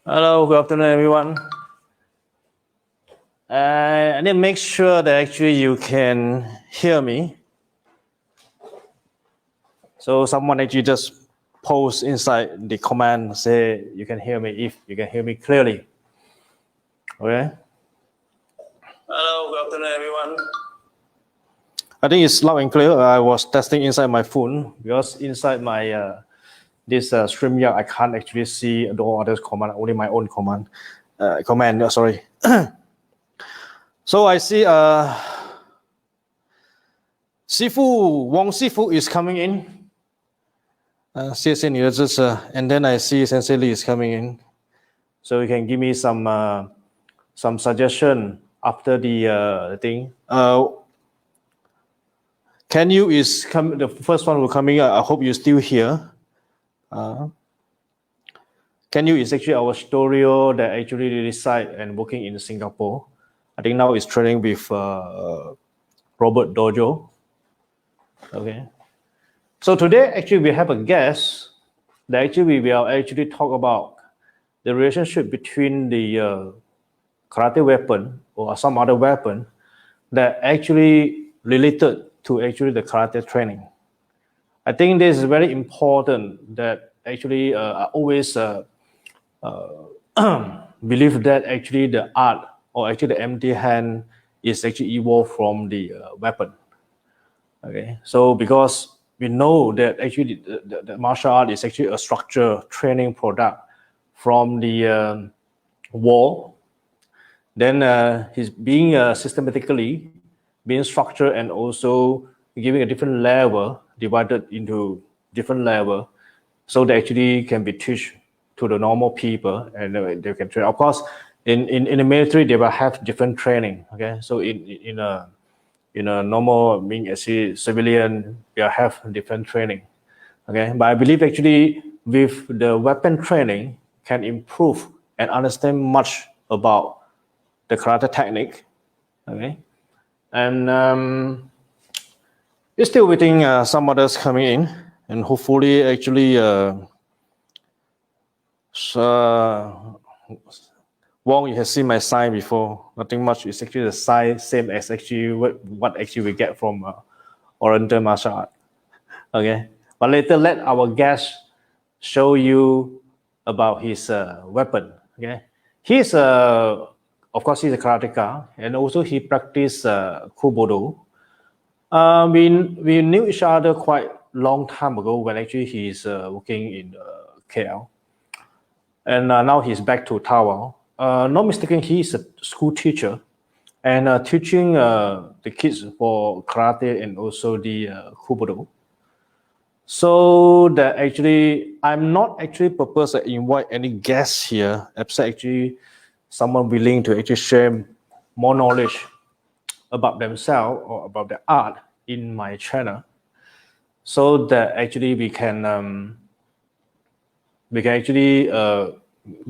Hello, good afternoon, everyone. I need to make sure that actually you can hear me. So someone actually just post inside the comment, say you can hear me if you can hear me clearly. Okay. Hello, good afternoon, everyone. I think it's loud and clear. I was testing inside my phone because inside my this StreamYard, I can't actually see the others' command, only my own command. Sorry. So I see Wang Sifu is coming in. 谢谢你的支持. And then I see Sensei Lee is coming in. So you can give me some suggestion after the thing. Can you is come the first one will coming. I hope you're still here. Can you is actually our studio that actually reside and working in Singapore. I think now is training with Robert Dojo. Okay. So today actually we have a guest that actually we will actually talk about the relationship between the karate weapon or some other weapon that actually related to actually the karate training. I think this is very important that actually I always believe that actually the art or actually the empty hand is actually evolved from the weapon. Okay, so because we know that actually the martial art is actually a structured training product from the war. Then he's being systematically being structured and also giving a different level, divided into different level, so that actually can be taught to the normal people and they can train. Of course, in the military they will have different training. Okay, so in a normal, being a civilian, we have different training. Okay, but I believe actually with the weapon training can improve and understand much about the karate technique. Okay, and we're still waiting some others coming in, and hopefully actually Wong, you have seen my sign before. Nothing much. It's actually the sign same as actually what actually we get from Oriental martial art. Okay, but later let our guest show you about his weapon. Okay, he's of course he's a karateka and also he practiced Kobudo. We knew each other quite long time ago when actually he's working in KL, and now he's back to Tawau. Not mistaken, he's a school teacher and teaching the kids for karate and also the Kobudo. So that actually, I'm not actually purpose to invite any guests here, except actually someone willing to actually share more knowledge about themselves or about the art in my channel, so that actually we can actually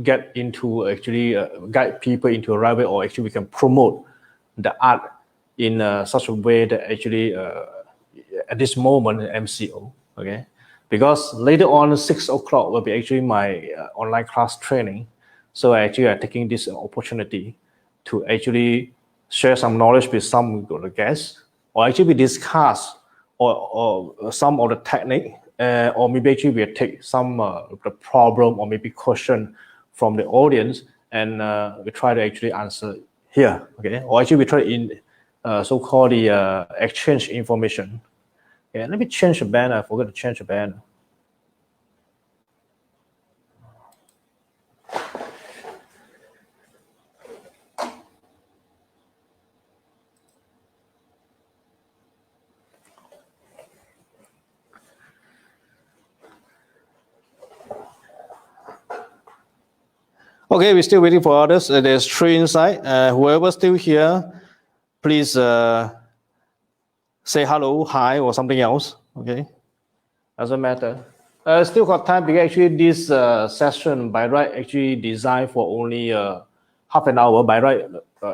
get into actually guide people into a right way, or actually we can promote the art in such a way that actually at this moment MCO. Okay, because later on 6 o'clock will be actually my online class training. So actually I'm taking this opportunity to actually share some knowledge with some of the guests, or actually we discuss or some of the technique, or maybe actually we take some the problem or maybe question from the audience, and we try to actually answer here. Okay, or actually we try in so-called the exchange information. Okay, let me change the banner. I forgot to change the banner. Okay, we're still waiting for others. There's 3 inside. Whoever's still here, please say hello, hi, or something else. Okay, doesn't matter. Still got time because actually this session by right actually designed for only half an hour. By right,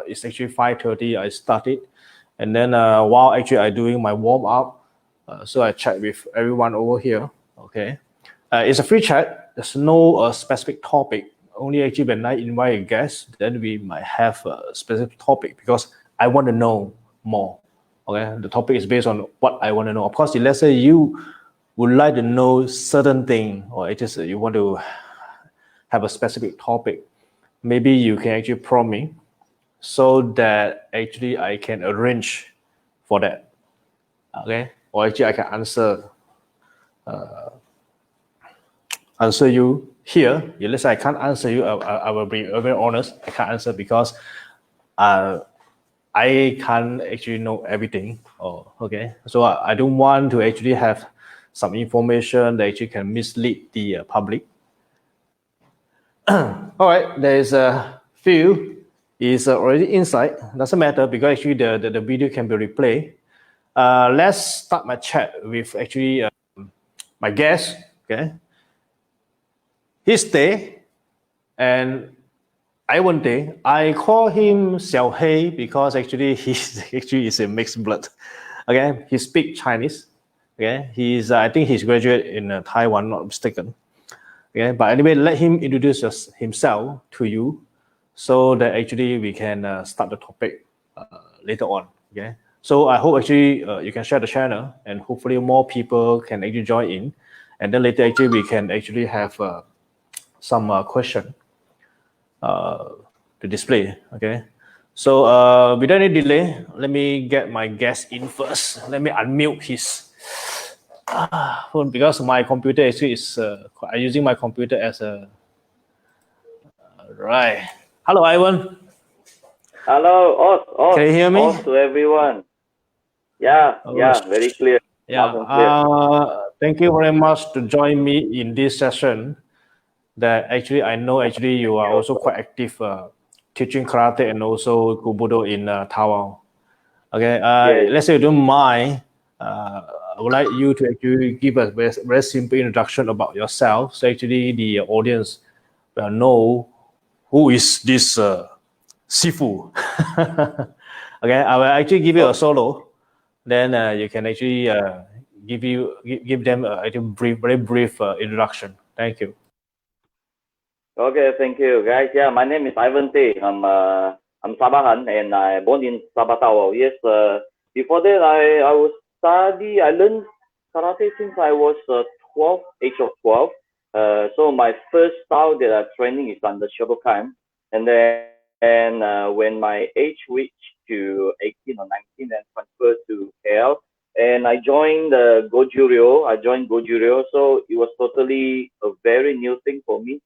it's actually 5:30. I started, and then while actually I doing my warm up, so I chat with everyone over here. Okay, it's a free chat. There's no specific topic only actually when I invite a guest, then we might have a specific topic because I want to know more. Okay, the topic is based on what I want to know. Of course, let's say you would like to know certain thing, or it is you want to have a specific topic, maybe you can actually prompt me so that actually I can arrange for that. Okay, or actually I can answer you here. Let's say I can't answer you. I will be very honest. I can't answer because I can't actually know everything. Oh, okay. So I don't want to actually have some information that actually can mislead the public. All right, there is a few is already inside. Doesn't matter because actually the video can be replayed. Let's start my chat with actually my guest. Okay, his day and Ivan Day. I call him Xiao Hei because actually he's actually is a mixed blood. Okay, he speaks Chinese. Okay, he's I think he's graduate in Taiwan, not mistaken. Okay, but anyway, let him introduce himself to you, so that actually we can start the topic later on. Okay, so I hope actually you can share the channel, and hopefully more people can actually join in, and then later actually we can actually have some question to display. Okay, so without any delay, let me get my guest in first. Let me unmute his phone because my computer actually is I'm using my computer as a right. Hello, Ivan. Hello, Can you hear me? to everyone. Yeah, Oh, yeah, very clear, yeah. loud and clear. Thank you very much to join me in this session. That actually I know actually you are also quite active teaching karate and also kubudo in Tawau. Okay, Yes. let's say you don't mind. I would like you to actually give a very simple introduction about yourself, so actually the audience will know who is this Sifu. Okay, I will actually give you a solo. Then you can actually give them a very brief introduction. Thank you. Okay, thank you, guys. Yeah, my name is Ivan T. I'm Sabahan and I born in Sabah, Tawau. Yes. Before that, I was study. I learned karate since I was 12, age of 12. So my first style that I training is under Shotokan, and then when my age reached to 18 or 19, then transferred to KL, and I joined Goju-ryo. I joined Goju-ryo, so it was totally a very new thing for me.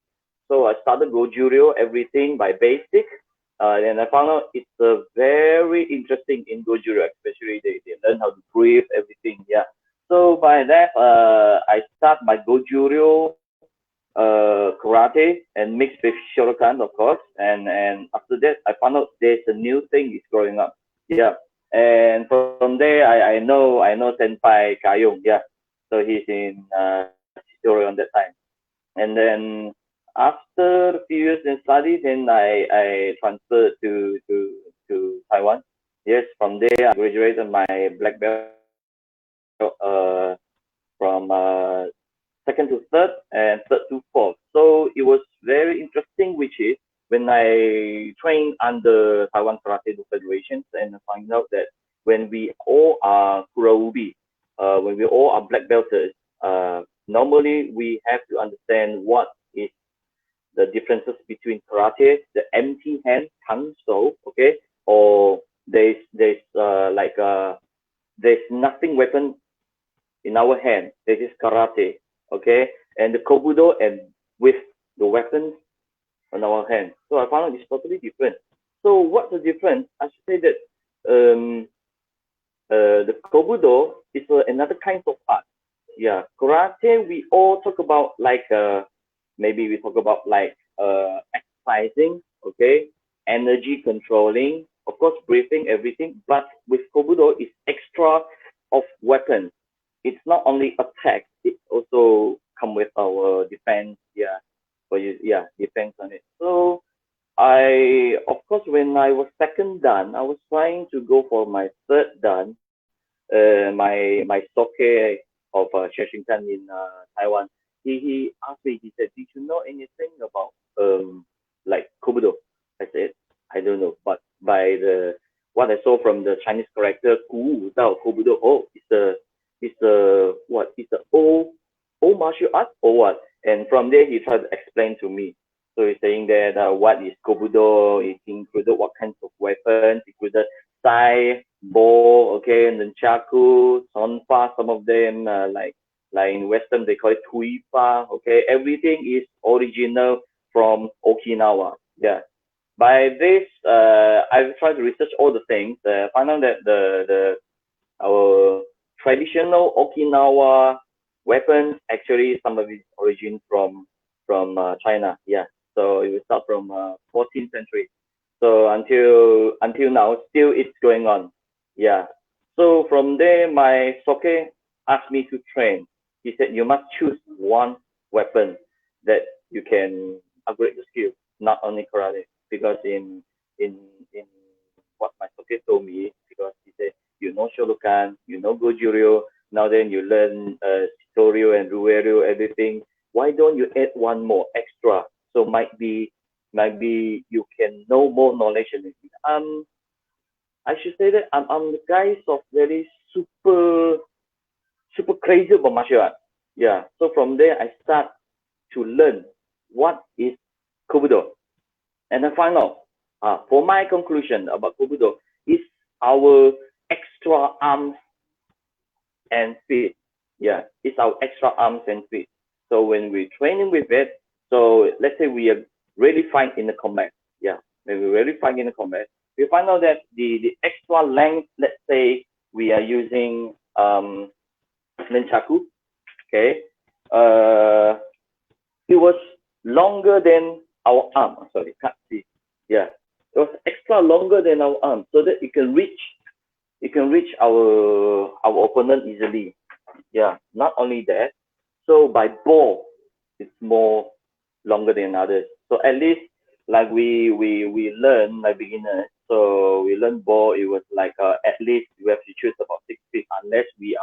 So I started Goju-ryo, everything by basic. And I found out it's very interesting in Goju-ryo, especially they learn how to breathe, everything. Yeah. So by that, I start my Goju-ryo karate and mixed with Shotokan, of course. And after that, I found out there's a new thing is growing up. Yeah. And from there, I know Senpai Kayong. Yeah. So he's in Shitoroi on that time. And then after a few years in study, then I transferred to Taiwan. Yes, from there I graduated my black belt from second to third and third to fourth. So it was very interesting, which is when I trained under Taiwan Karate Federations and I find out that when we all are Kuraubi, when we all are black belters, normally we have to understand what is the differences between karate, the empty hand, tang so, okay, or there's nothing weapon in our hand. This is karate, okay, and the kobudo and with the weapons on our hand. So I found out it's totally different. So what's the difference? I should say that the kobudo is another kind of art. Yeah, karate we all talk about like maybe we talk about like exercising, okay, energy controlling, of course breathing, everything. But with kobudo, it's extra of weapons. It's not only attack; it also come with our defense. Yeah, for you, yeah, defense on it. So of course, when I was second dan, I was trying to go for my third dan. My soke of Shashinkan in Taiwan. He asked me. He said, "Did you know anything about like Kobudo. I said, I don't know, but by the what I saw from the Chinese character Gu Dao Kobudo, oh, it's a what? It's a old martial art or what? And from there, he tried to explain to me. So he's saying that what is Kobudo? It included what kinds of weapons, included sai, bow, okay, and then chaku, sonfa, some of them like in Western they call it tuipa, okay. Everything is original from Okinawa. Yeah. By this, I've tried to research all the things. Find out that the our traditional Okinawa weapons actually some of its origin from China. Yeah, so it will start from 14th century. So until now, still it's going on. Yeah. So from there, my soke asked me to train. He said you must choose one weapon that you can upgrade the skill, not only karate. Because in in what my soke told me, because he said you know Shotokan, you know Gojuryo, now then you learn Shitoryu and Rueryu, everything. Why don't you add one more extra? So might be you can know more knowledge in it. I should say that I'm the guys of very super crazy about martial art. Yeah. So from there I start to learn what is Kobudo. And I find out, for my conclusion about Kobudo, is our extra arms and feet. Yeah, it's our extra arms and feet. So when we're training with it, so let's say we are really fine in the combat. Yeah, when we're really fine in the combat, we find out that the extra length, let's say we are using nunchaku, okay, it was longer than our arm. Sorry, can't see. Yeah, it was extra longer than our arm, so that it can reach our opponent easily. Yeah, not only that, so by ball, it's more longer than others. So at least like we learn like beginners. So we learn ball. It was like at least we have to choose about 6 feet unless we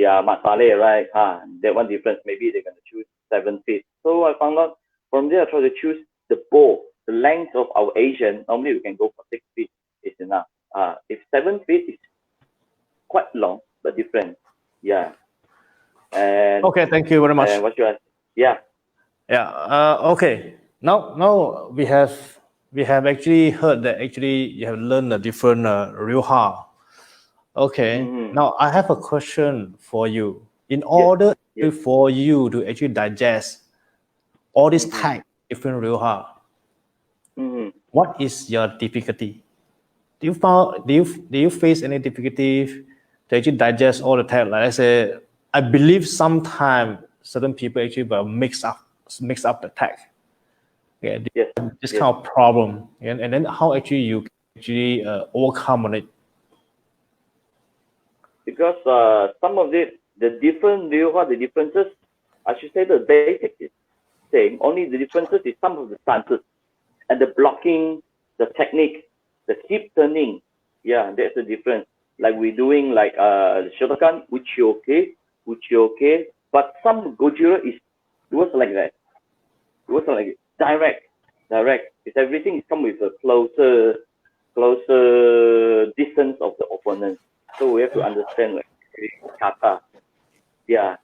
are masale, right? That one difference. Maybe they're gonna choose 7 feet. So I found out from there. I try to choose the ball. The length of our Asian. Normally we can go for 6 feet. Is enough. If 7 feet is quite long but different. Yeah. And Okay, thank you very much. and what should I? Yeah. Yeah. Okay. Now we have actually heard that actually you have learned a different Ryuha. Okay. Mm-hmm. Now I have a question for you. In Yes. order Yes. for you to actually digest all these Mm-hmm. type different Ryuha, Mm-hmm. what is your difficulty? Do you face any difficulty to actually digest all the text? Like I say, I believe sometimes certain people actually will mix up the text. Yeah, Yes. this Yes. kind of problem, and then how actually you can actually overcome on it. Because some of the different the differences, I should say the basic thing. Only the differences is some of the stances and the blocking, the technique, the hip turning. Yeah, that's the difference. Like we're doing like Shotokan, which you okay, but some Gojira it was like that. It wasn't like direct. It's everything is come with a closer distance of the opponent. So we have to understand like kata. Yeah.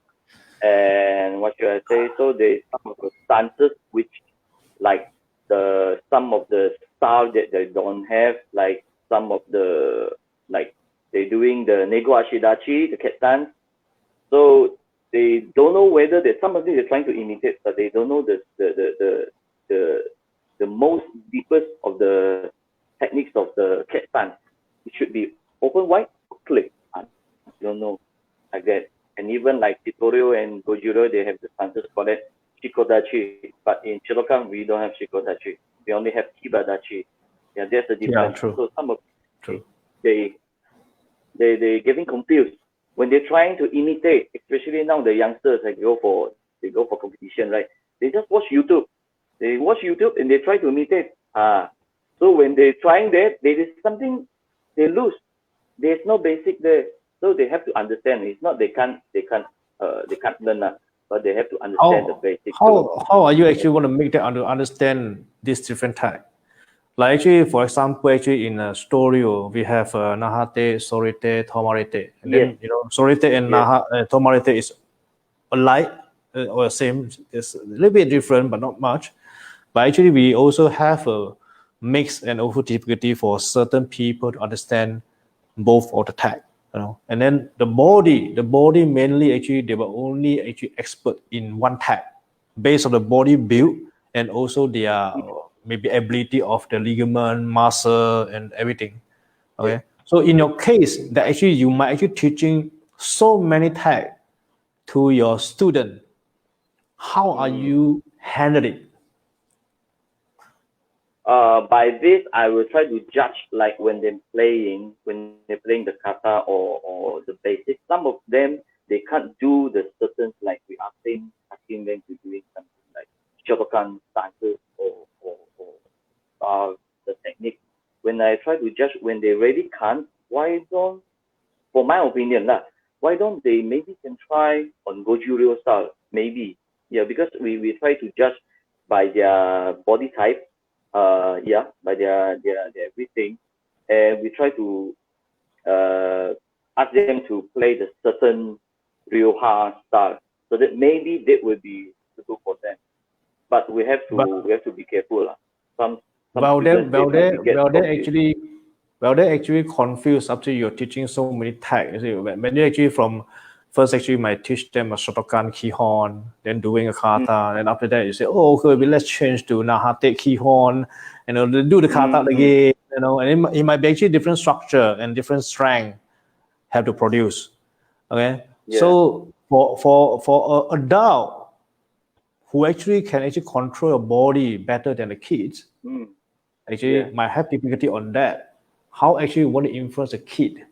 And what should I say? So there's some of the stances which like some of the style that they don't have, like some of the like they're doing the nego ashidachi, the cat dance. So they don't know whether that some of them they're trying to imitate, but they don't know the the most deepest of the techniques of the cat stance. It should be open wide or click. I don't know like that. And even like Titorio and Gojiro, they have the stances called it Shikodachi. But in Shirokan, we don't have Shikodachi. We only have Kibadachi. Yeah, there's a difference. True. So some of True. they getting confused when they're trying to imitate, especially now the youngsters like they go for competition, right? They just watch YouTube. They watch YouTube and they try to imitate. So when they're trying that, there is something they lose. There's no basic there. So they have to understand. It's not they can't learn. but they have to understand the basics. How are you actually want to make them understand this different tag? Like actually, for example, actually in a story, we have Nahate, Sorite, Tomarite, and then Sorite and Tomarite is alike or same. It's a little bit different, but not much. But actually, we also have a mix and also difficulty for certain people to understand both of the tag. And then the body mainly actually they were only actually expert in one tag, based on the body build and also their maybe ability of the ligament, muscle, and everything. Okay, so in your case, that actually you might actually teaching so many tag to your student. How are you handling it? By this, I will try to judge like when they're playing the kata or the basics. Some of them they can't do the certain like we asking them to doing something like shotokan stances or the technique. When I try to judge when they really can't, why don't, for my opinion why don't they maybe can try on Goju-ryo style? Maybe, because we try to judge by their body type, by their everything, and we try to ask them to play the certain Ryoha style, so that maybe that would be suitable for them. But we have to be careful. Some they actually confused after you're teaching so many tags. When you actually from first actually might teach them a Shotokan Kihon, then doing a kata, and after that you say, oh, okay, let's change to Nahate Kihon, do the kata again, and it might be actually different structure and different strength have to produce. Okay, so for an adult who actually can actually control your body better than the kids, actually might have difficulty on that. How actually you want to influence a kid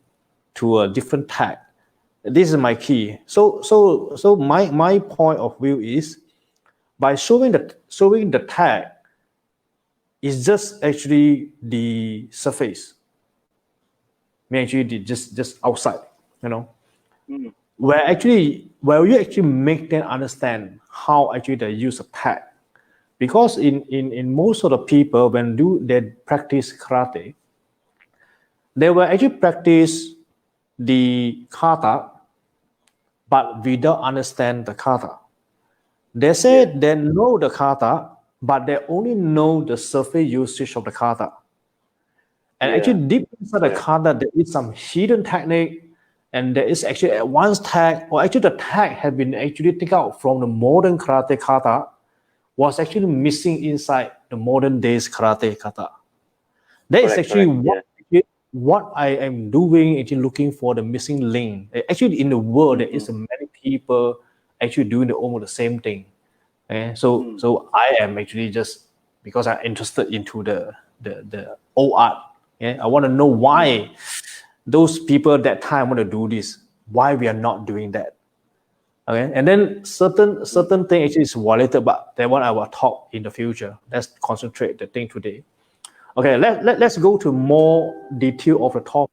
to a different tag? This is my key. So my point of view is by showing the tag is just actually the surface. Actually just outside, where you actually make them understand how actually they use a tag. Because in most of the people when they practice karate, they will actually practice the kata, but without understand the kata. They say they know the kata, but they only know the surface usage of the kata. And actually deep inside the kata, there is some hidden technique, and there is actually advanced tag, or actually the tag has been actually taken out from the modern karate kata, was actually missing inside the modern days karate kata. That is actually what I am doing, actually looking for the missing link. Actually, in the world, there is many people actually doing almost the same thing. So I am actually just because I'm interested into the old art. I want to know why those people at that time want to do this. Why we are not doing that. Okay, and then certain thing actually is related, but that one I will talk in the future. Let's concentrate the thing today. Okay, let's go to more detail of the topic.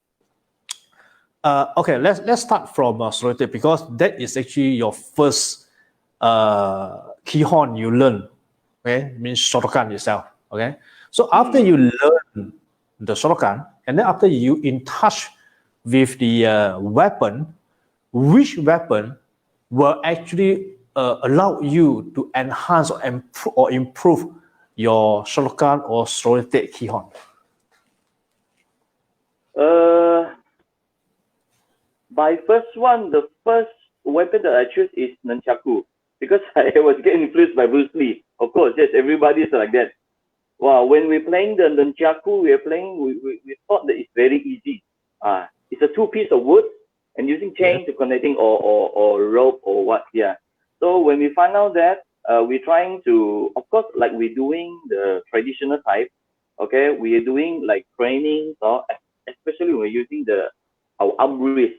Okay, let's start from Sorite, because that is actually your first Kihon you learn. Okay, means Shotokan itself. Okay, so after you learn the Shotokan, and then after you in touch with the weapon, which weapon will actually allow you to enhance or improve your Shotokan or Sorite Kihon? My the first weapon that I choose is nunchaku, because I was getting influenced by Bruce Lee. Of course, yes, everybody's like that. Wow, when we're playing the nunchaku, we thought that it's very easy. It's a two-piece of wood and using chain to connecting or rope or what. So when we find out that, we're trying to, of course, like we're doing the traditional type. Okay, we are doing like training, or especially when we're using our arm wrist.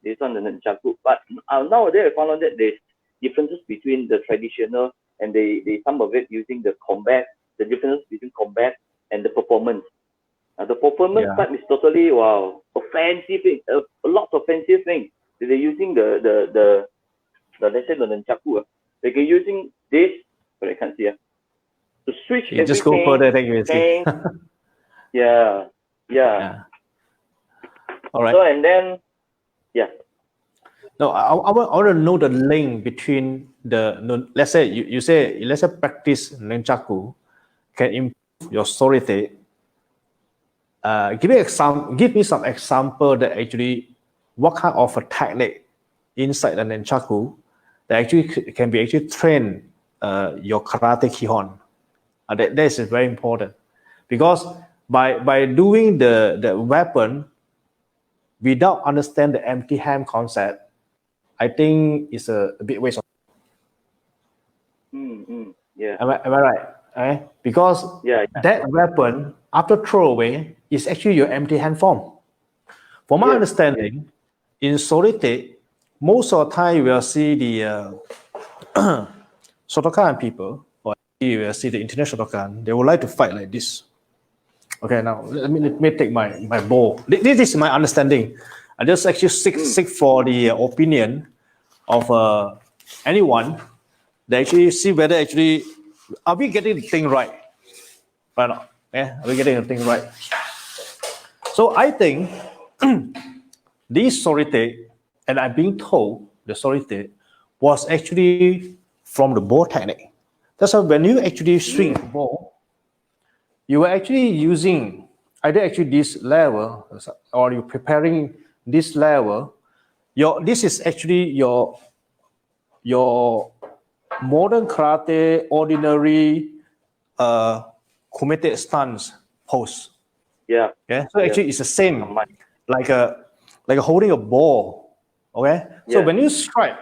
This one the nunchaku. But nowadays I found out that there's differences between the traditional and they some of it using the combat. The difference between combat and the performance. The performance type is totally offensive thing. A lot of offensive things. They're using the let's say the nunchaku. Like using this, but I can't see. To switch You everything. just go further, then you will see. Yeah. Yeah. All right. So and then, yeah. No, I want to know the link between let's say you say, let's say practice nunchaku can improve your sorite. Give me some example that actually what kind of a technique inside the nunchaku that actually can be actually trained your karate kihon. That is very important because by doing the weapon without understand the empty hand concept, I think it's a bit waste of. Yeah. Am I right? Okay? Because that weapon, after throw away, is actually your empty hand form. From my understanding, in Solite, most of the time you will see the Shotokan people, or you will see the international Shotokan, they would like to fight like this. Okay, now let me take my bow. This is my understanding. I just actually seek for the opinion of anyone. They actually see whether actually are we getting the thing right, right now? Yeah, are we getting the thing right? So I think this sorite, and I'm being told the sorite was actually from the bow technique. That's why when you actually swing the bow, you are actually using either actually this level or you're preparing this level. This is actually your modern karate ordinary kumite stance pose. Yeah. Okay, so actually it's the same, like a holding a ball. Okay, so when you strike,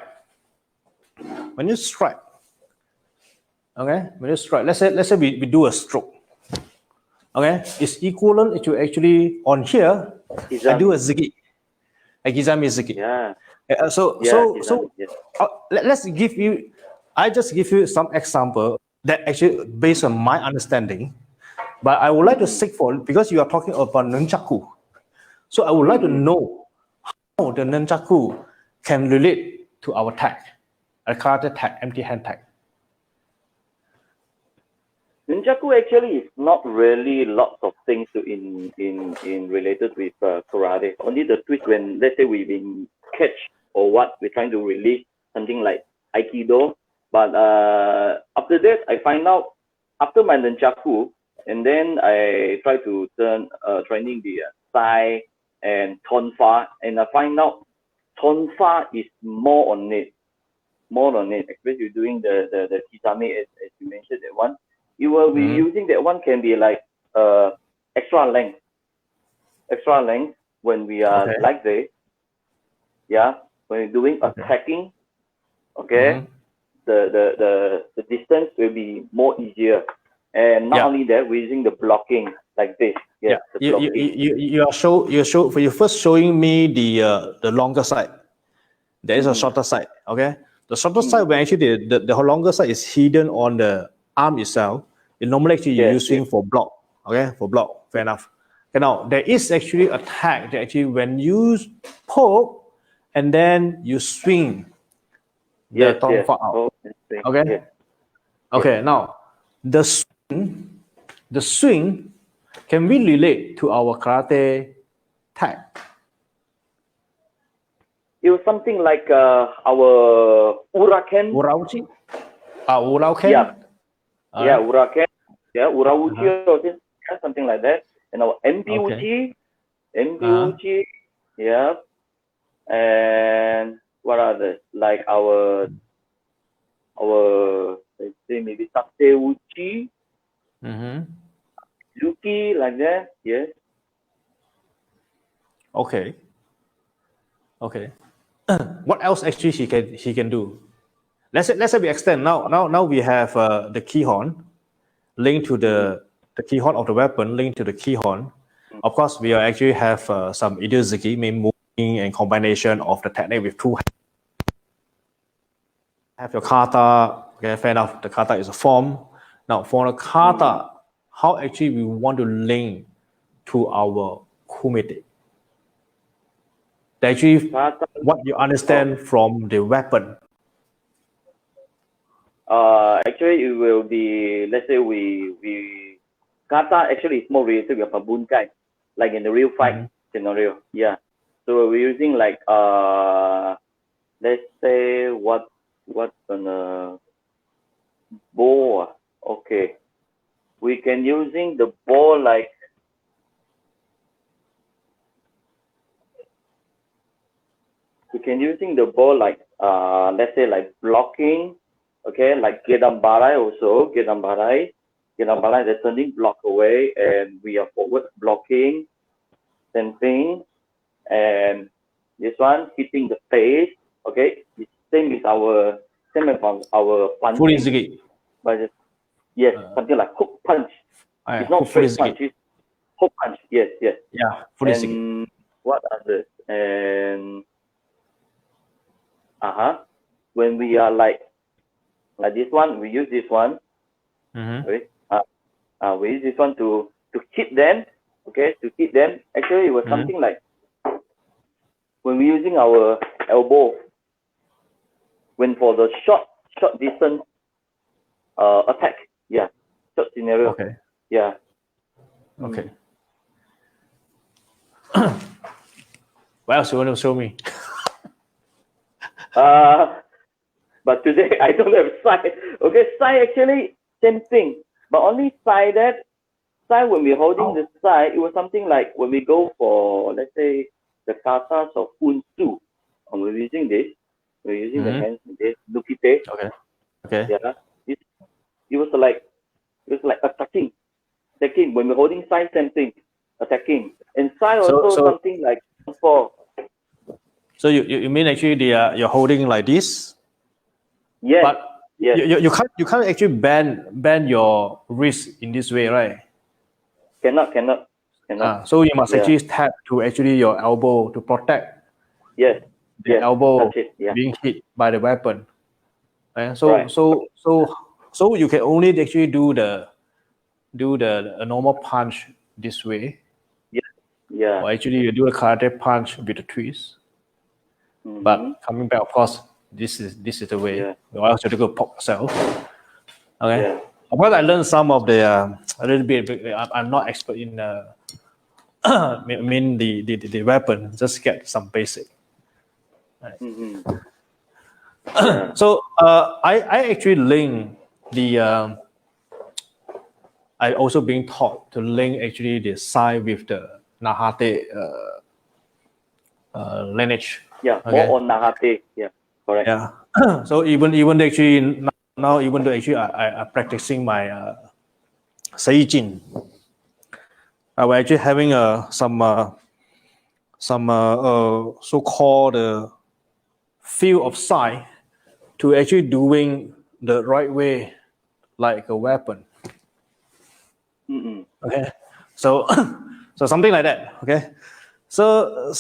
okay, let's say we do a stroke. Okay, it's equivalent to actually on here. I do a ziggy, a gizami ziggy. Yeah. Let's give you. I just give you some example that actually based on my understanding, but I would like to seek for because you are talking about nunchaku. So I would like to know how the nunchaku can relate to our tag, a karate tag, empty hand tag. Nunchaku actually is not really lots of things to in related with karate. Only the twist when let's say we've been catch or what we're trying to release something like aikido. But after that, I find out after my nunchaku, and then I try to turn training the sai and tonfa, and I find out tonfa is more on it, especially doing the kisame as you mentioned that one. You will be using that one can be like extra length when we are like this. Yeah, when you're doing attacking, okay, the distance will be more easier. And not only that, we're using the blocking like this. Yeah, you're first showing me the longer side. There is a shorter side. Okay, the shorter side when actually the longer side is hidden on the arm itself. It normally actually you're using for block. Okay, for block. Fair enough. Okay, now there is actually a tag that actually when you poke and then you swing the tonfa out. Okay. Okay. Now the swing can we relate to our karate tag? It was something like our uraken. Urauchi? Urauken? Yeah. Uraken. Yeah, urauchi or something like that. And our MPUchi. Yeah. And what others? Like our let's say maybe Tateuchi. Yuki, like that. Yes. Okay. What else actually he can do? Let's say we extend now we have the keyhorn linked to the keyhorn of the weapon linked to the keyhorn. Of course, we actually have some idiozuki, mean moving and combination of the technique with two hands. Have your kata. Okay, fair enough. The kata is a form. Now for the kata, how actually we want to link to our kumite? Actually, what you understand from the weapon. actually it will be, let's say we kata actually is more related with pabunkai, like in the real fight scenario. Yeah. So we're using like let's say what gonna bow. Okay. We can using the ball like let's say like blocking, okay, like gedambarai also, gedambarai, they're turning block away and we are forward blocking, same thing, and this one hitting the face, okay, it's same as our punching, Furizigi. but yes, something like hook punch. It's not straight punch, it's hook punch. Yes. Yeah, Furizigi. And what others? And when we are like this one, we use this one. Okay. We use this one to hit them. Okay, to hit them. Actually, it was something like when we're using our elbow, when for the short distance attack. Yeah, short scenario. Okay. Yeah. Okay. What else you want to show me? But today I don't have sai. Okay, sai actually same thing, but only sai when we're holding the sai, it was something like when we go for, let's say, the katas of unsu, and we're using this, we're using the hands, this lukite. Okay. Yeah, it was like attacking when we're holding sai, same thing, attacking, and sai also something like for. So you mean actually you're holding like this? Yes. But yes. You can't actually bend your wrist in this way, right? Cannot. So you must actually tap to actually your elbow to protect. Yes. The elbow being hit by the weapon. So you can only actually do the normal punch this way. Yeah. Or actually you do a karate punch with a twist. But coming back, of course, this is the way. Yeah. Or else you have to go pop yourself. Okay. Yeah. Of course, I learned some of the a little bit. I'm not expert in the weapon. Just get some basic. Right. So I actually link the. I also being taught to link actually the side with the Nahate lineage. Yeah, more on Nahate. Yeah, correct. Yeah. So even actually now even though actually I practicing my Seijin, I was actually having some so-called feel of sight to actually doing the right way like a weapon. Okay, so something like that. Okay, so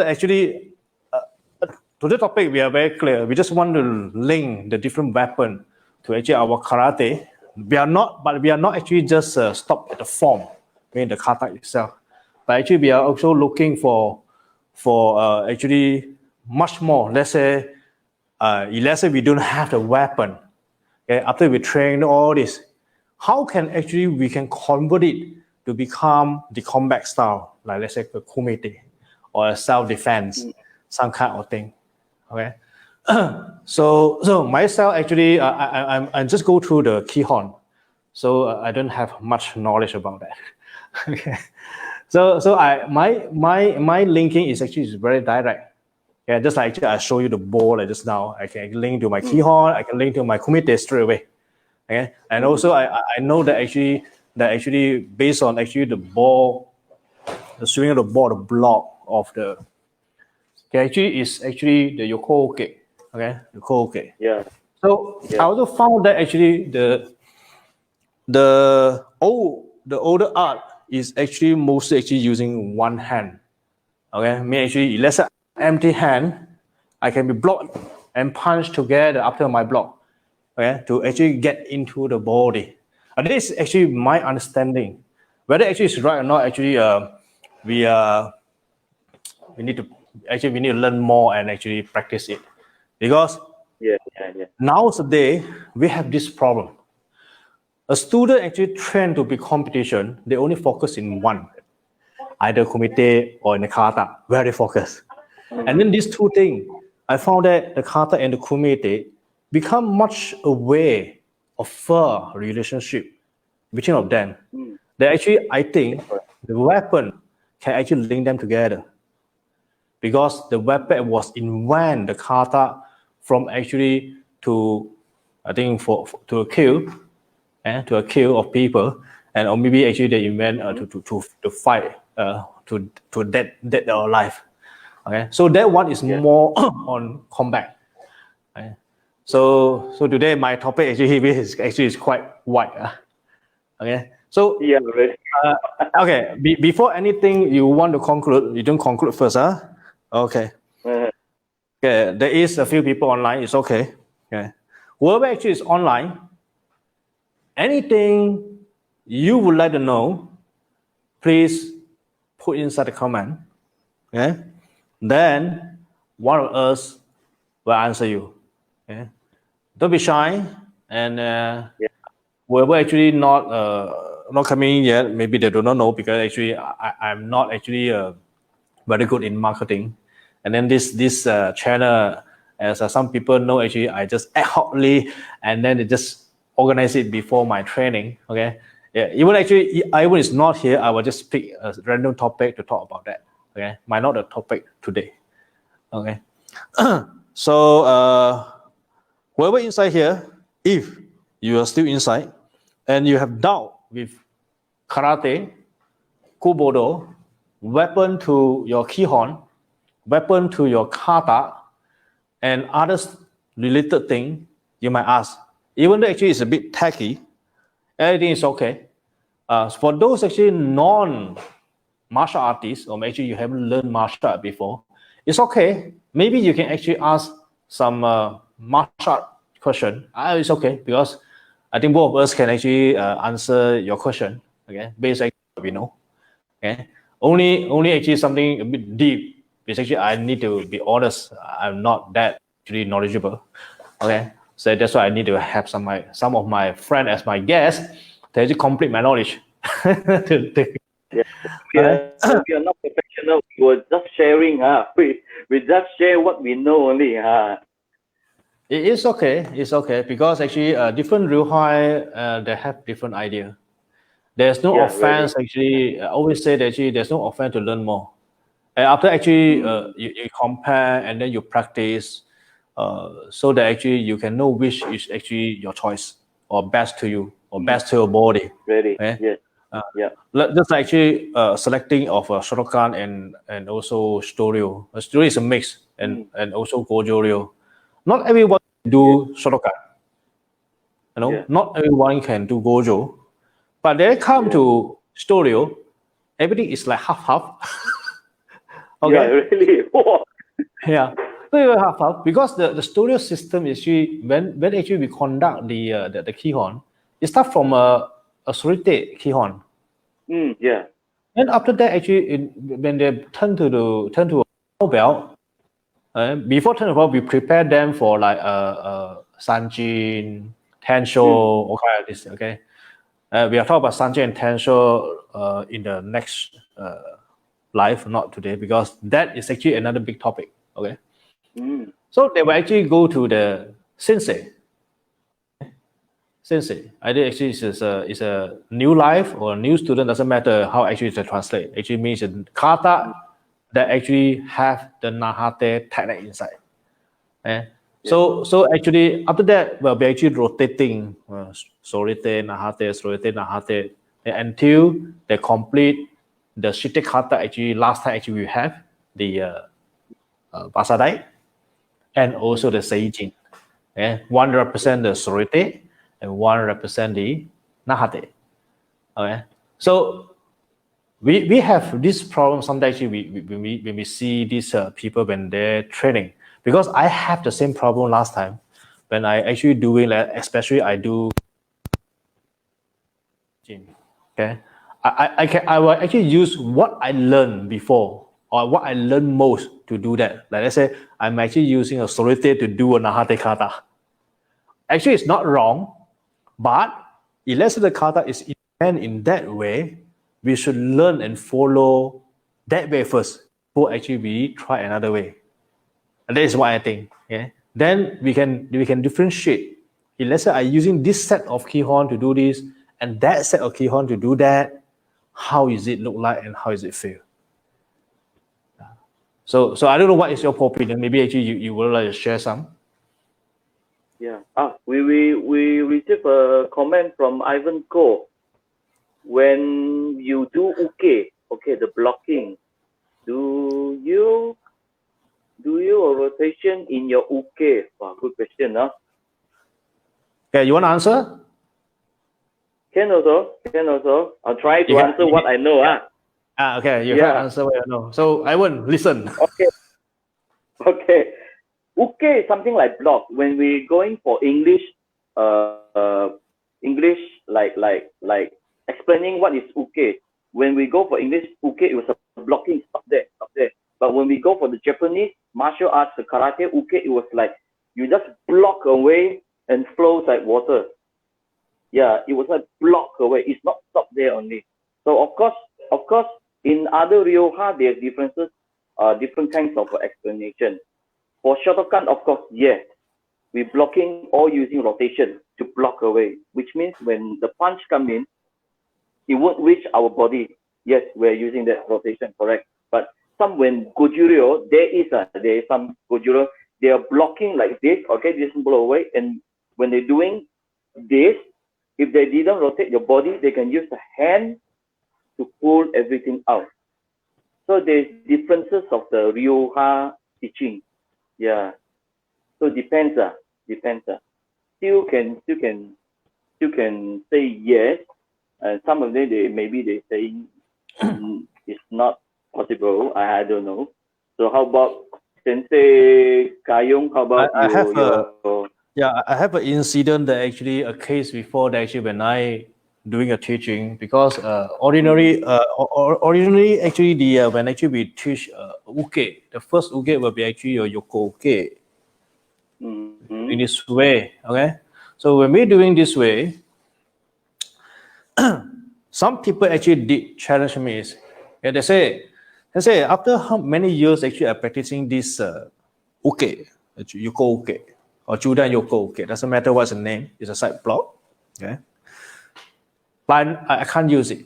actually to the topic we are very clear. We just want to link the different weapon to actually our karate. We are not actually just stop at the form, meaning the kata itself, but actually we are also looking for actually much more. Let's say we don't have the weapon. Okay, after we train all this, how can actually we can convert it to become the combat style, like let's say a kumite or a self-defense, some kind of thing. Okay, so myself actually I just go through the Kihon, so I don't have much knowledge about that. Okay, so my linking is actually very direct. Yeah, just like I show you the ball like just now, I can link to my Kihon, I can link to my kumite straight away. Okay, and also I know that actually based on actually the ball, the swing of the ball, the block of the actually is actually the yokoke. Okay, yokoke. Yeah. So I also found that actually the older art is actually mostly actually using one hand. Okay, me actually let's say empty hand, I can be blocked and punched together after my block. Okay, to actually get into the body. And this is actually my understanding. Whether actually it's right or not, actually we need to learn more and actually practice it. Because Yeah. Nowadays, we have this problem. A student actually trained to be competition, they only focus in one, either kumite or in the kata, very focused. And then these two things, I found that the kata and the kumite become much away of a relationship between of them. They actually, I think, the weapon can actually link them together because the weapon was invented, the kata, from actually to, I think, to kill, to a kill of people, and or maybe actually they invent to fight, to dead or alive. Okay, so that one is more on combat. Okay? So today my topic actually is quite wide. Okay, so Yeah, really. okay, before anything you want to conclude, you don't conclude first, huh? Okay. Okay, there is a few people online. It's okay. Okay, whoever actually is online, anything you would like to know, please put inside the comment. Okay, then one of us will answer you. Okay, don't be shy, and whoever actually not coming in yet, maybe they do not know because actually I'm not actually very good in marketing, and then this channel, as some people know, actually I just ad hocly, and then they just organize it before my training. Okay, yeah, even actually Ivan is not here, I will just pick a random topic to talk about that. Okay, might not the topic today. Okay, so whoever inside here, if you are still inside and you have doubt with karate, kubodo, weapon to your kihon, weapon to your kata, and others related thing, you might ask. Even though actually it's a bit tacky, everything is okay. For those actually non-martial artists, or actually you haven't learned martial art before, it's okay. Maybe you can actually ask some martial art question. It's okay because I think both of us can actually answer your question. Okay, based on what we know. Okay, only actually something a bit deep. Because actually I need to be honest. I'm not that actually knowledgeable. Okay, so that's why I need to have some of my friend as my guest to actually complete my knowledge. Yeah. We are not professional. We were just sharing. We just share what we know only. It's okay. It's okay because actually different Ryuhai they have different idea. There's no offense. Really. Actually, I always say that actually there's no offense to learn more. And after actually you compare and then you practice, so that actually you can know which is actually your choice or best to you or best to your body. Really. Okay? Yes. Yeah. Just actually selecting of Shotokan and also Storio. Storio is a mix and also Gojo-ryo. Not everyone can do Shotokan. Not everyone can do Gojo. But then come to Storio, everything is like half-half. Okay. Yeah, really. Yeah. So half-half because the Storio system is actually when actually we conduct the kihon, it starts from a surite kihon. Yeah. And after that, actually, when they turn to a brown belt, before turn to belt, we prepare them for like Sanjin, Tensho, all kind of this. Okay, we are talking about Sanjin and Tensho in the next live, not today, because that is actually another big topic. Okay, so they will actually go to the Sensei. Sensei. Either actually is a new life or a new student, doesn't matter how actually it's translate. Actually means a kata that actually have the nahate technique inside. So actually after that we'll be actually rotating sorite nahate until they complete the shite kata. Actually last time actually we have the basadai and also the seijin. One represent the sorite and one represent the nahate. Okay, so we have this problem sometimes when we see these people when they're training, because I have the same problem last time when I actually doing that, especially I do gym. Okay, I will actually use what I learned before or what I learned most to do that. Like let's say I'm actually using a solitaire to do a Nahate kata. Actually, it's not wrong, but if let's say the kata is in that way, we should learn and follow that way first before actually we try another way. And that is what I think. Okay? Then we can differentiate. If let's say I'm using this set of kihon to do this and that set of kihon to do that, how is it look like and how does it feel? So I don't know what is your opinion. Maybe actually you would like to share some. Yeah. We received a comment from Ivan Ko. When you do uke, okay, the blocking, do you a rotation in your uke? Wow, good question, huh? Okay, you want to answer? Can also. I'll try to answer what I know, huh? Okay, you can answer what you know. So I won't listen. Okay. Uke is something like block. When we going for English, English like explaining what is uke. When we go for English, uke it was a blocking, stop there. But when we go for the Japanese martial arts, the karate, uke it was like you just block away and flows like water. Yeah, it was like block away. It's not stop there only. So of course, in other ryoha there's differences, different kinds of explanation. For Shotokan, of course, yes. We're blocking or using rotation to block away, which means when the punch come in, it won't reach our body. Yes, we're using that rotation, correct. But some when Gojuryo, there is some Gojuryo, they are blocking like this, okay, just blow away. And when they're doing this, if they didn't rotate your body, they can use the hand to pull everything out. So there's differences of the Ryoha teaching. Yeah. So depends. Still can say yes. And some of them they saying it's not possible. I don't know. So how about Sensei Kayong? How about I have an incident that actually a case before that actually when I doing a teaching because ordinary actually the when actually we teach uke, the first uke will be actually your yoko uke. In this way, okay. So when we're doing this way, some people actually did challenge me. They say after how many years actually I'm practicing this uke, yoko uke or judan yoko uke, doesn't matter what's the name, it's a side block, okay. But I can't use it.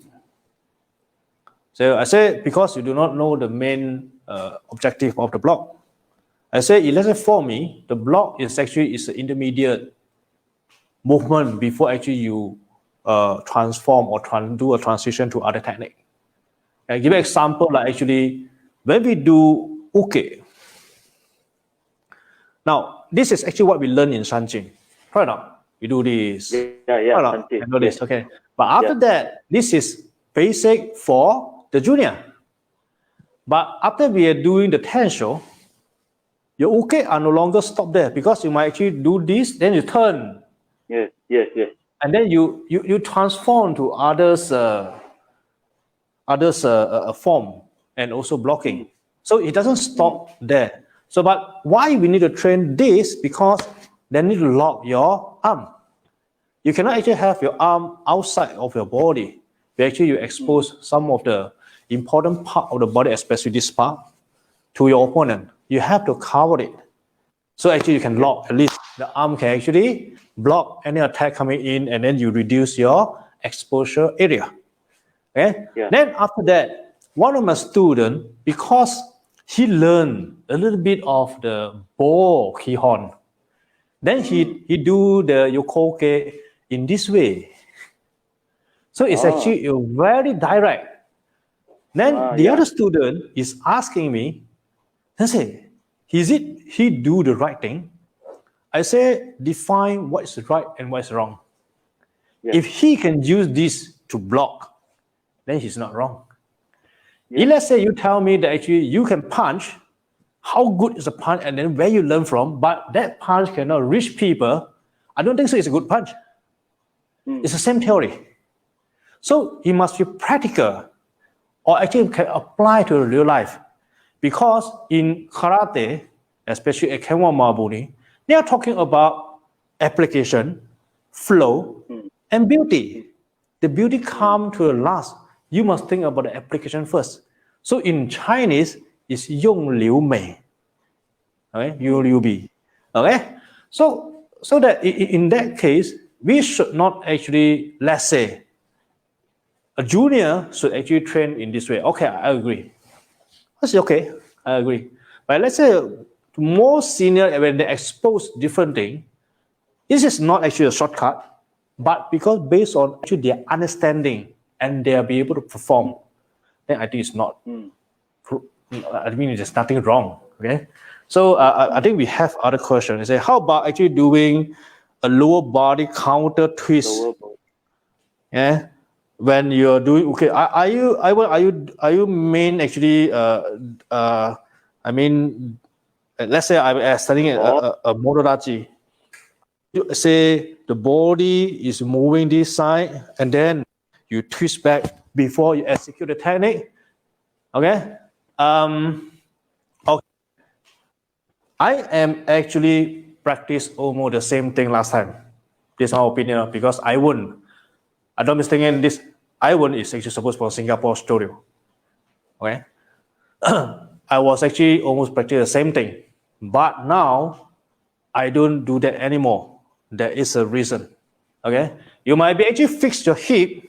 So I say because you do not know the main objective of the block. I say, let's say for me, the block is actually an intermediate movement before actually you transform or do a transition to other technique. I give an example like actually when we do uke. Now this is actually what we learn in Shanjing. Right now we do this. Yeah. I know this. Okay, but after that, this is basic for the junior. But after we are doing the tensho, your uke are no longer stop there because you might actually do this, then you turn. Yes. And then you transform to others form and also blocking. So it doesn't stop there. So but why we need to train this? Because they need to lock your arm. You cannot actually have your arm outside of your body. Actually you expose some of the important part of the body, especially this part, to your opponent. You have to cover it. So actually you can lock, at least the arm can actually block any attack coming in and then you reduce your exposure area. Okay? Yeah. Then after that, one of my students, because he learned a little bit of the bo kihon, then he do the yokoke in this way. So it's actually very direct. Then the other student is asking me, Sensei, he do the right thing? I say, define what is right and what is wrong. Yeah. If he can use this to block, then he's not wrong. Yeah. If let's say you tell me that actually you can punch, how good is the punch and then where you learn from, but that punch cannot reach people, I don't think so it's a good punch. It's the same theory. So it must be practical or actually can apply to real life. Because in karate, especially at Kenwa Mabuni, they are talking about application, flow, and beauty. The beauty comes to the last. You must think about the application first. So in Chinese, it's 用流美. Okay, 用流比. Okay, so that in that case, we should not actually, let's say, a junior should actually train in this way. Okay, I agree. That's okay, I agree. But let's say more senior, when they expose different things, this is not actually a shortcut, but because based on actually their understanding and they'll be able to perform, then I think it's not. I mean, there's nothing wrong. Okay, so I think we have other questions. Say, how about actually doing a lower body counter twist? Yeah, when you're doing okay, are you main actually? I mean, let's say I'm studying a motodachi. You say the body is moving this side, and then you twist back before you execute the technique. Okay. Okay. I am actually practice almost the same thing last time. This is my opinion because I won. I don't mistaken this. I won is actually supposed for Singapore studio. Okay. I was actually almost practice the same thing, but now I don't do that anymore. There is a reason. Okay, you might be actually fix your hip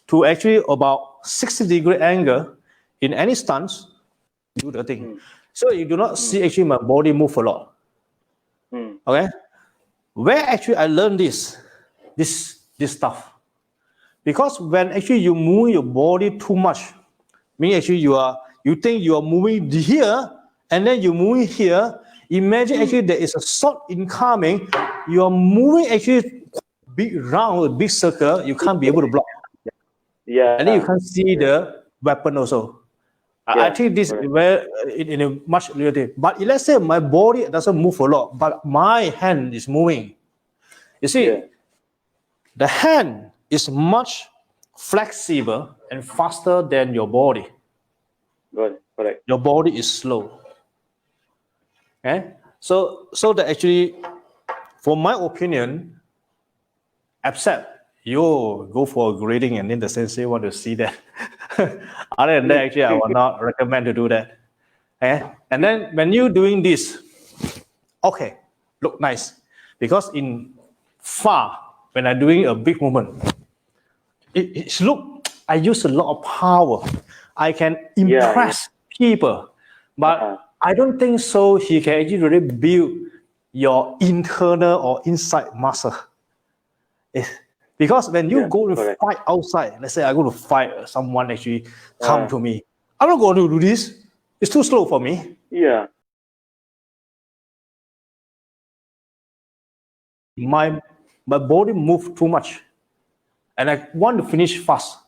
to actually about 60-degree angle in any stance. Do the thing, so you do not see actually my body move a lot. Okay, where actually I learned this stuff, because when actually you move your body too much, meaning actually you think you are moving here and then you moving here. Imagine actually there is a shot incoming. You are moving actually big round, big circle. You can't be able to block. Yeah. And then you can't see the weapon also. I think this is where in a much relative. But let's say my body doesn't move a lot, but my hand is moving. You see, the hand is much flexible and faster than your body. Good, correct. Your body is slow. Okay, so that actually, for my opinion, except you go for a grading and then the sensei want to see that. Other than that, actually, I would not recommend to do that. Okay, and then when you doing this, okay, look nice, because in far when I'm doing a big movement, it's look. I use a lot of power. I can impress people, but I don't think so. He can actually really build your internal or inside muscle. Because when you go to fight outside, let's say I go to fight someone actually come to me, I'm not going to do this. It's too slow for me. Yeah. My body move too much, and I want to finish fast.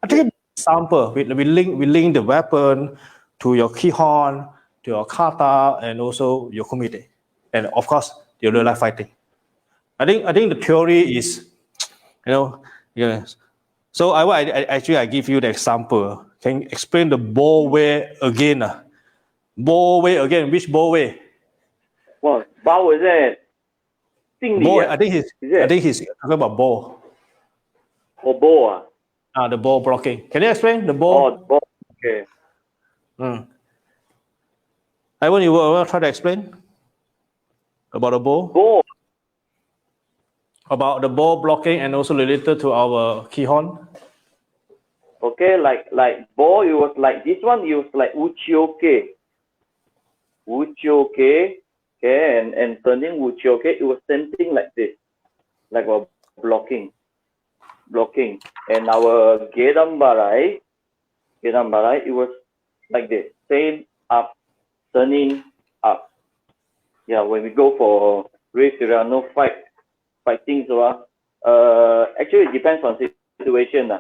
I take an example. We link the weapon to your kihon, to your kata, and also your kumite, and of course the real life fighting. I think the theory is, So I give you the example. Can you explain the bow way again? Bow way again. Which bow way? Well, bow is it? Bow. I think he's talking about bow. Or bow. The ball blocking. Can you explain the ball? Oh, ball. Okay. Ivan, you will try to explain about the ball? Ball. About the ball blocking and also related to our kihon. Okay, like ball, it was like this one. It was like uchioke. Okay, and turning uchioke. It was same thing like this, like a blocking, and our gedambarai, it was like this, same up, turning up. Yeah, when we go for race, there are no fighting, so actually it depends on situation.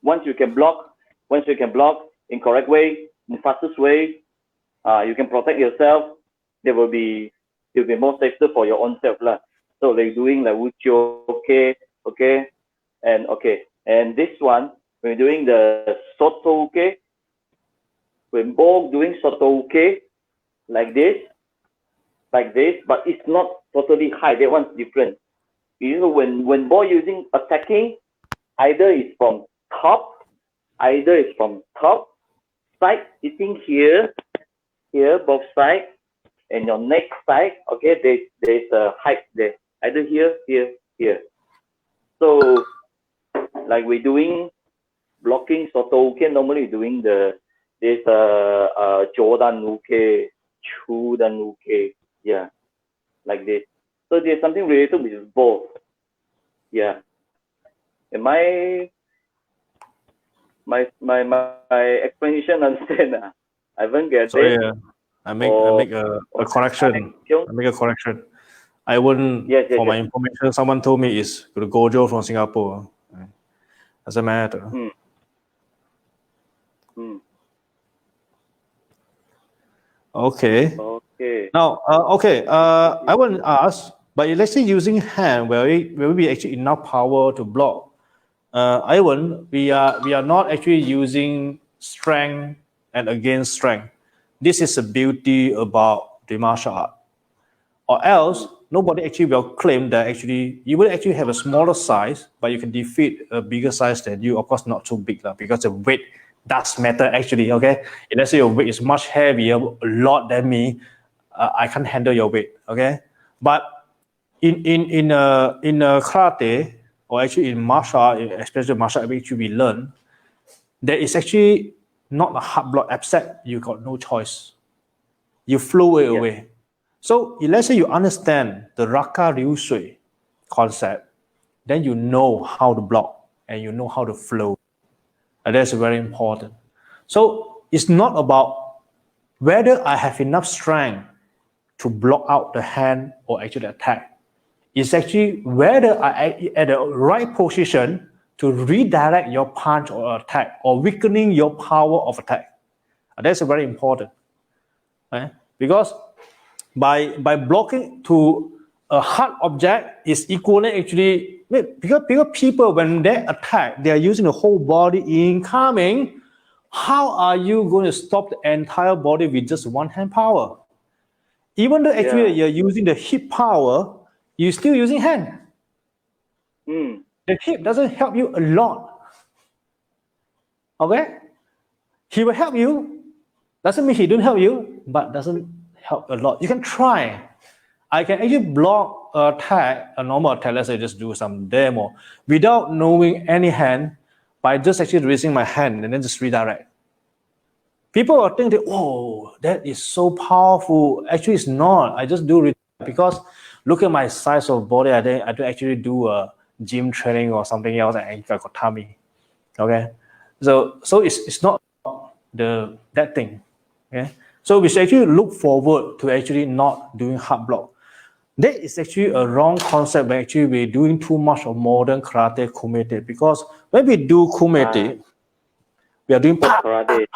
Once you can block in correct way, in fastest way, you can protect yourself. You'll be more safer for your own self lah. So they're doing like wucho, okay, and this one we're doing the soto, okay. when ball doing sotoke like this, but it's not totally high. That one's different. You know, when ball using attacking, either it's from top, side, sitting here, both sides, and your neck side. Okay, there's a height there, either here. So, like we're doing blocking sotoke, normally doing there's a Jordan uke, Chudan uke, yeah, like this. So there's something related with both. Yeah. And my explanation understand. I haven't get So it. yeah, I make a correction. I make a correction. I wouldn't. Yes. For my information, someone told me it's the Gojo from Singapore. Doesn't matter. Okay. Now, I want to ask, but let's say using hand, will we be actually enough power to block? Ivan, we are not actually using strength and against strength. This is the beauty about the martial art. Or else, nobody actually will claim that actually you will actually have a smaller size, but you can defeat a bigger size than you. Of course, not too big because the weight does matter actually. Okay, if let's say your weight is much heavier, a lot than me, I can't handle your weight. Okay, but in a karate or actually in martial art, especially martial art which we learn, there is actually not a hard block except you got no choice. You flow it away. So let's say you understand the Raka Ryu Sui concept, then you know how to block and you know how to flow. And that's very important. So it's not about whether I have enough strength to block out the hand or actually attack. It's actually whether I at the right position to redirect your punch or attack or weakening your power of attack. And that's very important. Right? Because by blocking to a hard object is equally actually, because people when they attack, they are using the whole body incoming. How are you going to stop the entire body with just one hand power? Even though actually you're using the hip power, you're still using hand. The hip doesn't help you a lot. Okay? He will help you. Doesn't mean he don't help you, but doesn't help a lot. You can try. I can actually block a normal attack. Let's say just do some demo without knowing any hand by just actually raising my hand and then just redirect. People are thinking, oh, that is so powerful. Actually, it's not. I just do redirect because look at my size of body. I don't actually do a gym training or something else, and I got tummy. Okay, so it's not that thing. Okay, so we should actually look forward to actually not doing hard block. That is actually a wrong concept when actually we're doing too much of modern karate kumite, because when we do kumite, we are doing karate.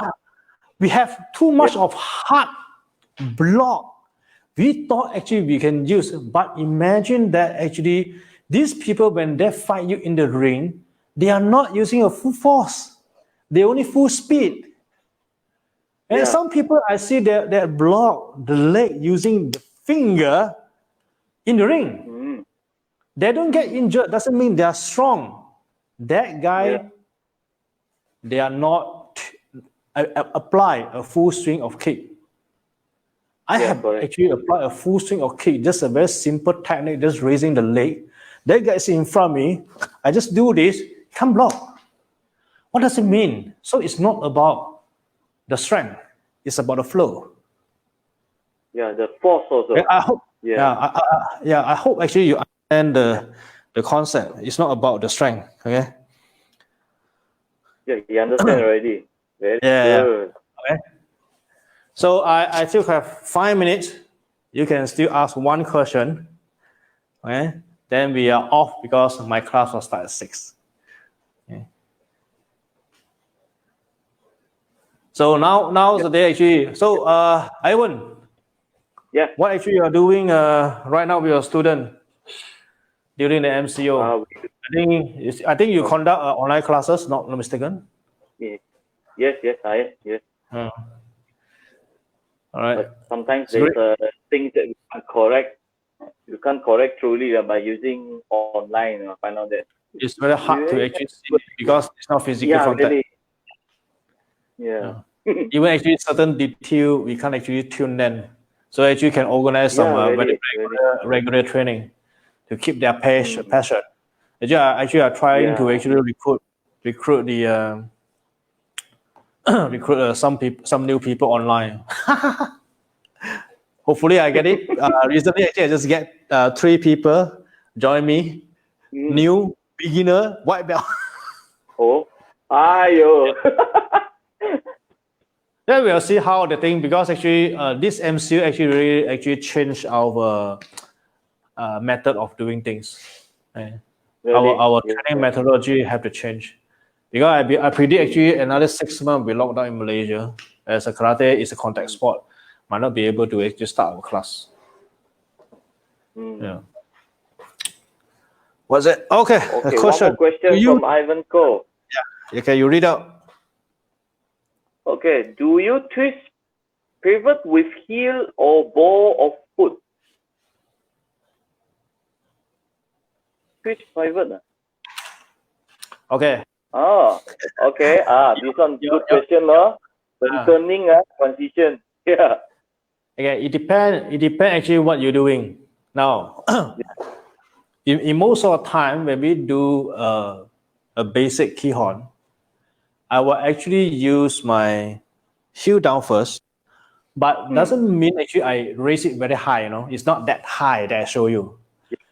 We have too much of hard block. We thought actually we can use, but imagine that actually these people, when they fight you in the ring, they are not using a full force. They only full speed. And some people I see they block the leg using the finger in the ring. They don't get injured. Doesn't mean they are strong. That guy, they are not apply a full swing of kick. I have actually applied a full swing of kick, just a very simple technique, just raising the leg. That guy is in front of me. I just do this, can't block. What does it mean? So it's not about the strength. It's about the flow. Yeah, the force also. I hope. I hope actually you understand the concept. It's not about the strength. Okay. Yeah, you understand already. Very good. Okay. So I still have 5 minutes. You can still ask one question. Okay. Then we are off because my class will start at 6. Okay. So now is the day actually. So Ivan. Yeah. What actually you are doing right now with your student during the MCO? I think you conduct online classes, not mistaken. Yes, I am. Yes. All right. But sometimes It's great. there's things that we can't correct. You can't correct truly by using online. I find out that It's very hard to really actually see because it's not physical yeah, contact. really. Yeah. Even actually certain detail we can't actually tune them. So actually you can organize some Yeah, very really. regular training to keep their passion. Mm. Passion. Actually are trying to Yeah. actually recruit the recruit some new people online. Hopefully I get it. Recently actually I just get 3 people join me. Mm. New beginner white belt. Oh. Ayo. Then we'll see how the thing, because actually this MCU actually really actually changed our method of doing things. Really? Our Yeah. training methodology have to change, because I predict actually another 6 months we locked down in Malaysia, as a karate is a contact sport, might not be able to actually start our class. Mm. Yeah. What's it? Okay. Okay, A one question. more question from Ivan Ko. Okay, you read out. Okay, do you twist pivot with heel or ball of foot? Twist pivot. Okay. Oh, okay. This one good yeah. question, no? Concerning transition. Yeah. Okay, it depends. It depends actually what you're doing. Now, in most of the time when we do a basic key horn, I will actually use my heel down first, but doesn't mean actually I raise it very high. It's not that high that I show you.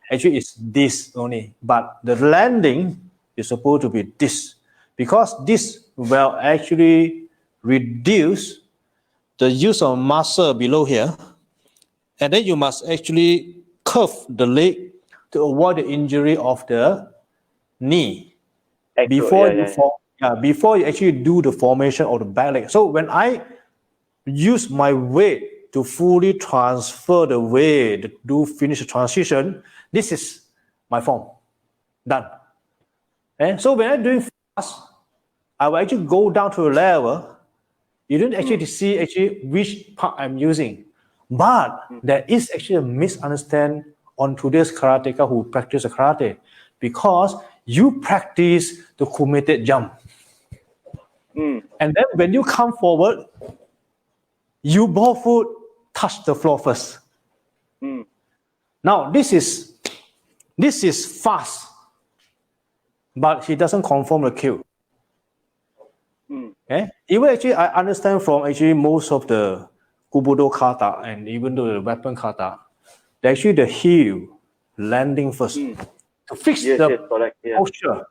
Actually, it's this only, but the landing is supposed to be this, because this will actually reduce the use of muscle below here, and then you must actually curve the leg to avoid the injury of the knee before you actually do the formation of the back leg. So when I use my weight to fully transfer the weight to finish the transition, this is my form done. And so when I'm doing fast, I will actually go down to a level. You don't actually see actually which part I'm using. But there is actually a misunderstanding on today's karateka who practice karate, because you practice the kumite jump. And then when you come forward, you both foot touch the floor first. Now this is fast, but he doesn't conform the cue. Okay? Even actually I understand from actually most of the Kubudo kata and even the weapon kata, actually the heel landing first to fix the posture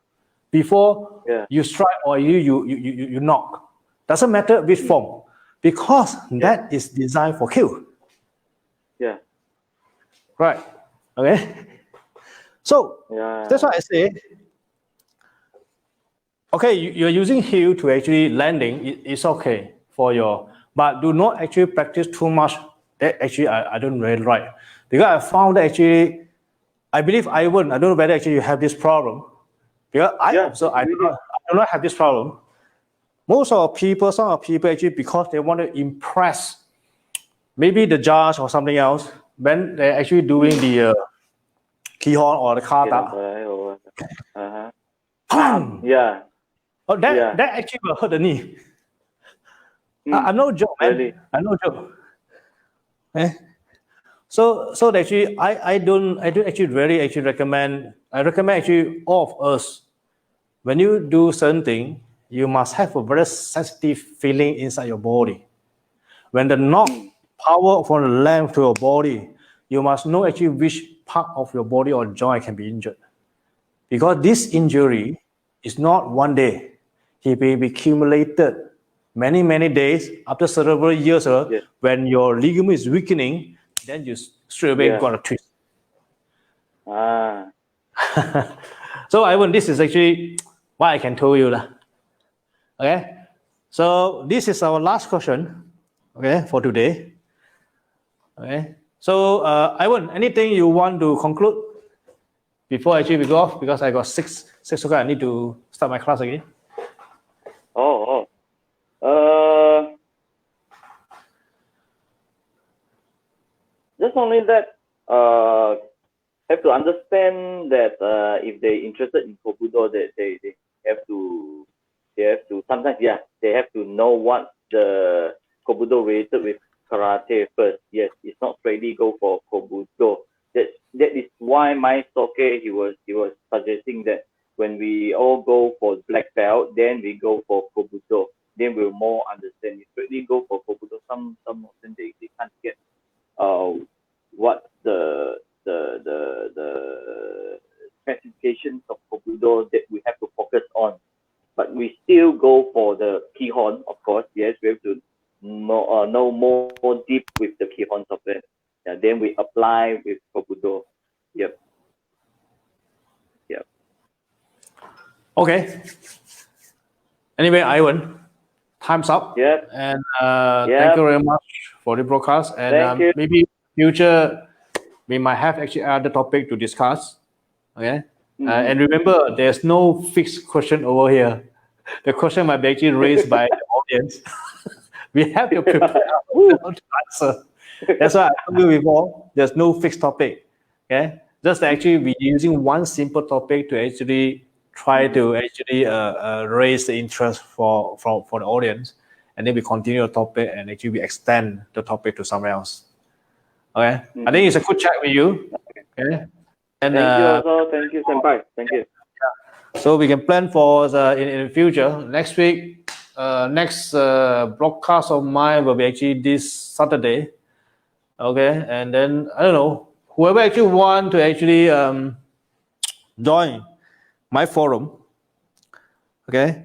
before you strike or you knock. Doesn't matter which form, because that is designed for kill. Yeah. Right. Okay. So that's why I say, okay, you're using heel to actually landing. It's okay for your, but do not actually practice too much. That actually I don't really like, because I found that actually, I believe I don't know whether actually you have this problem, because I observe I do not have this problem. Some of people actually, because they want to impress maybe the judge or something else, when they're actually doing the kihon or the kata. Yeah. Oh, that actually will hurt the knee. I'm no joke, man. Really? I'm no joke. So actually, I don't actually really actually recommend. I recommend actually all of us, when you do something, you must have a very sensitive feeling inside your body. When the knock power from the lamp to your body, you must know actually which part of your body or joint can be injured. Because this injury is not one day. It may be accumulated many days after several years. When your ligament is weakening, then you straight away got a twist. So Ivan, this is actually what I can tell you. Okay. So this is our last question. Okay, for today. Okay. So Ivan, anything you want to conclude before actually we go off? Because I got 6 o'clock. I need to start my class again. only that, have to understand that if they interested in Kobudo, they have to sometimes they have to know what the Kobudo related with karate first. Yes, it's not strictly go for Kobudo. That is why my Soke he was suggesting that when we all go for black belt, then we go for Kobudo. Then we'll more understand. If strictly go for Kobudo, some of them they can't get what the specifications of Kobudo that we have to focus on. But we still go for the Kihon, of course. Yes, we have to know more deep with the Kihons of it. Then we apply with Kobudo. Yep. Okay. Anyway, Ivan, time's up. Yep. And thank you very much for the broadcast. And maybe future we might have actually other topic to discuss. Okay. And remember, there's no fixed question over here. The question might be actually raised by the audience. We have to prepare to answer. That's why I told you before, there's no fixed topic. Okay. Just actually be using one simple topic to actually try to actually raise the interest for the audience, and then we continue the topic and actually we extend the topic to somewhere else. Okay, I think it's a good chat with you. Okay, and thank you also. Thank you, Senpai. Thank you. So we can plan for in the future. Next week, next broadcast of mine will be actually this Saturday. Okay, and then I don't know, whoever actually want to actually join my forum, okay,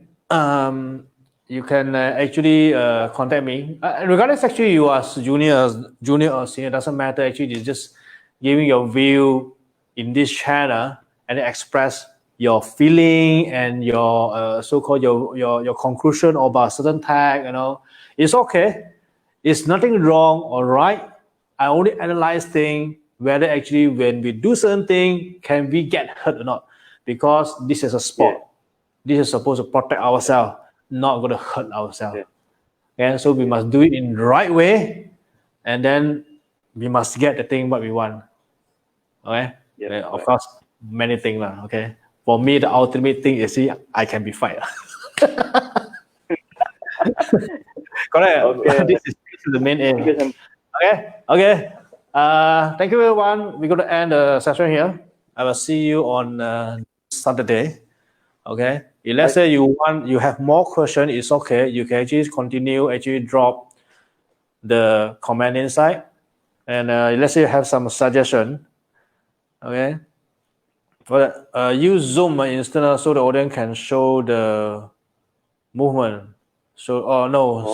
you can actually contact me. Regardless, actually, you are junior or senior, doesn't matter. Actually, it's just giving your view in this channel and express your feeling and your so-called your conclusion about a certain tag. It's okay. It's nothing wrong or right. I only analyze things whether actually when we do certain thing, can we get hurt or not? Because this is a sport. This is supposed to protect ourselves, not going to hurt ourselves. Okay, so we must do it in the right way, and then we must get the thing what we want. Okay, of course, many things lah. Okay, for me the ultimate thing is I can be fired. Correct. Okay. This is the main aim. Okay. Thank you everyone. We're going to end the session here. I will see you on Saturday. Okay. If let's say you have more questions, it's okay. You can actually continue, drop the comment inside. And let's say you have some suggestion. Okay. But use Zoom instead so the audience can show the movement. So,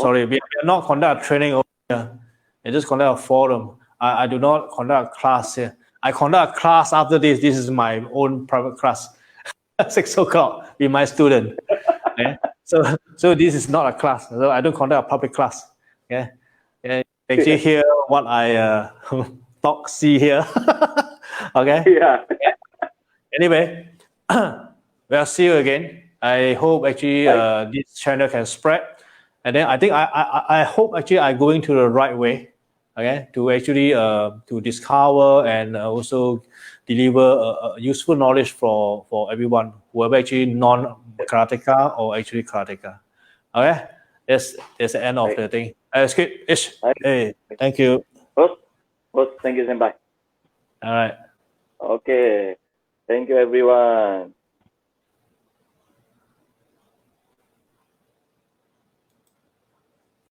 sorry, we are not conduct training over here. I just conduct a forum. I do not conduct a class here. I conduct a class after this. This is my own private class. 6 o'clock with my student. Okay? So this is not a class. So I don't conduct a public class. Okay? Actually hear what I see here. Okay? Yeah. Anyway, we'll see you again. I hope actually this channel can spread. And then I think I hope actually I'm going to the right way. Okay, to actually to discover and also deliver useful knowledge for everyone, whoever actually non-karateka or actually karateka. Okay, that's the end of the thing. Skip. Hey, thank you. Boss, thank you, Senpai. All right. Okay, thank you, everyone.